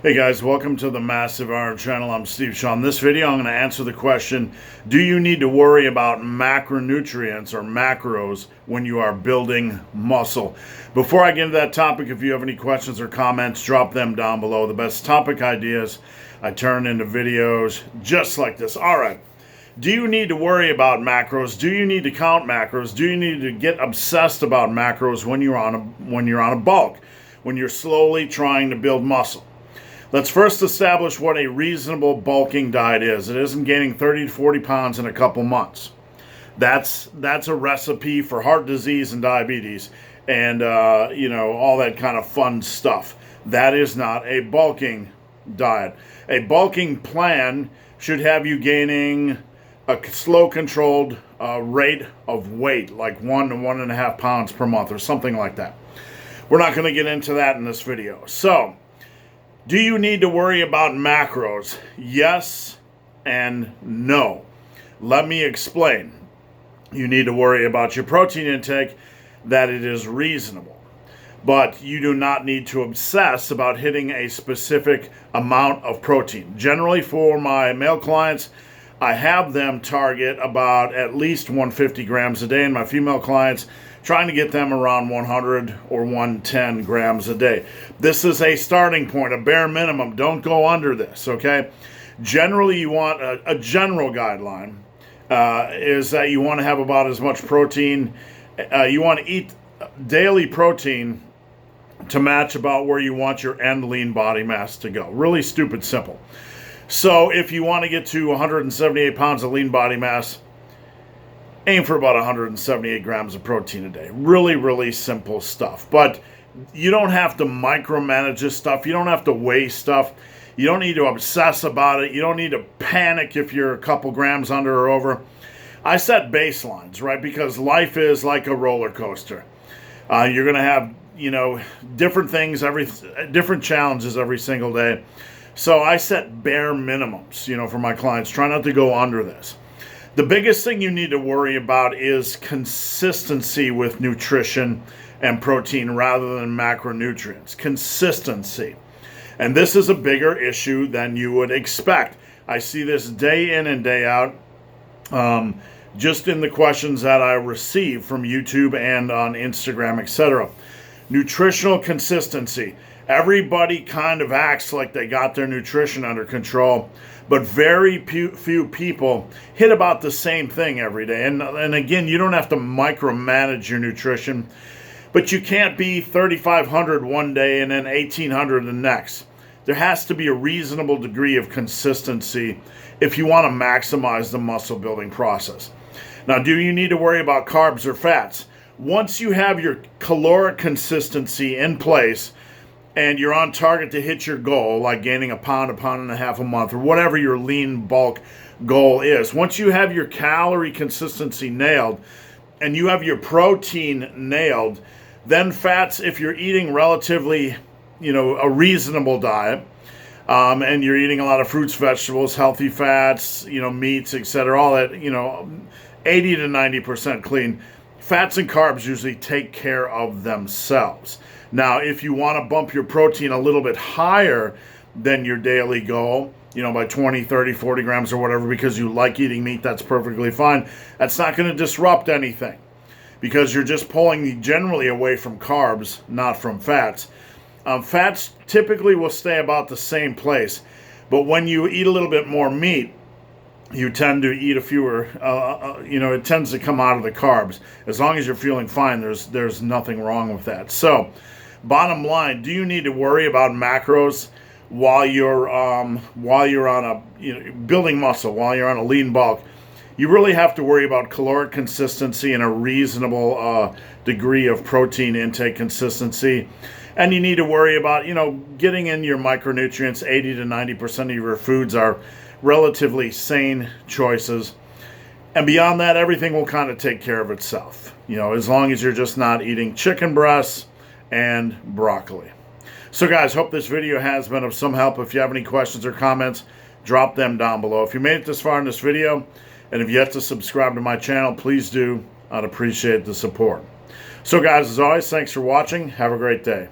Hey guys, welcome to the Massive Iron channel. I'm Steve Shaw. In this video, I'm going to answer the question, do you need to worry about macronutrients or macros when you are building muscle? Before I get into that topic, if you have any questions or comments, drop them down below. The best topic ideas I turn into videos just like this. All right. Do you need to worry about macros? Do you need to count macros? Do you need to get obsessed about macros when you're on a bulk, when you're slowly trying to build muscle? Let's first establish what a reasonable bulking diet is. It isn't gaining 30 to 40 pounds in a couple months. That's a recipe for heart disease and diabetes and all that kind of fun stuff. That is not a bulking diet. A bulking plan should have you gaining a slow controlled rate of weight, like 1 to 1.5 pounds per month or something like that. We're not going to get into that in this video. So, do you need to worry about macros? Yes and no. Let me explain. You need to worry about your protein intake, that it is reasonable. But you do not need to obsess about hitting a specific amount of protein. Generally, for my male clients, I have them target about at least 150 grams a day, and my female clients trying to get them around 100 or 110 grams a day. This is a starting point, a bare minimum. Don't go under this, okay? Generally, you want a general guideline is that you want to have about as much protein. You want to eat daily protein to match about where you want your end lean body mass to go. Really stupid simple. So if you want to get to 178 pounds of lean body mass, aim for about 178 grams of protein a day. Really, really simple stuff. But you don't have to micromanage this stuff. You don't have to weigh stuff. You don't need to obsess about it. You don't need to panic if you're a couple grams under or over. I set baselines, right? Because life is like a roller coaster. You're going to have, different things, different challenges every single day. So I set bare minimums, for my clients. Try not to go under this. The biggest thing you need to worry about is consistency with nutrition and protein rather than macronutrients. Consistency. And this is a bigger issue than you would expect. I see this day in and day out, just in the questions that I receive from YouTube and on Instagram, etc. Nutritional consistency. Everybody kind of acts like they got their nutrition under control, but very few people hit about the same thing every day. And again, you don't have to micromanage your nutrition, but you can't be 3,500 one day and then 1,800 the next. There has to be a reasonable degree of consistency if you want to maximize the muscle building process. Now, do you need to worry about carbs or fats? Once you have your caloric consistency in place, and you're on target to hit your goal, like gaining a pound and a half a month, or whatever your lean bulk goal is. Once you have your calorie consistency nailed, and you have your protein nailed, then fats, if you're eating relatively, a reasonable diet, and you're eating a lot of fruits, vegetables, healthy fats, meats, etc., all that, 80 to 90% clean, fats and carbs usually take care of themselves. Now, if you want to bump your protein a little bit higher than your daily goal, by 20, 30, 40 grams or whatever, because you like eating meat, that's perfectly fine. That's not going to disrupt anything because you're just pulling generally away from carbs, not from fats. Fats typically will stay about the same place, but when you eat a little bit more meat, you tend to eat a fewer, it tends to come out of the carbs. As long as you're feeling fine, there's nothing wrong with that. So, bottom line, do you need to worry about macros while you're on a, building muscle, while you're on a lean bulk? You really have to worry about caloric consistency and a reasonable degree of protein intake consistency. And you need to worry about, getting in your micronutrients. 80 to 90% of your foods are relatively sane choices. And beyond that, everything will kind of take care of itself. As long as you're just not eating chicken breasts and broccoli. So guys, hope this video has been of some help. If you have any questions or comments, drop them down below. If you made it this far in this video and have yet to subscribe to my channel, please do. I'd appreciate the support. So guys, as always, thanks for watching. Have a great day.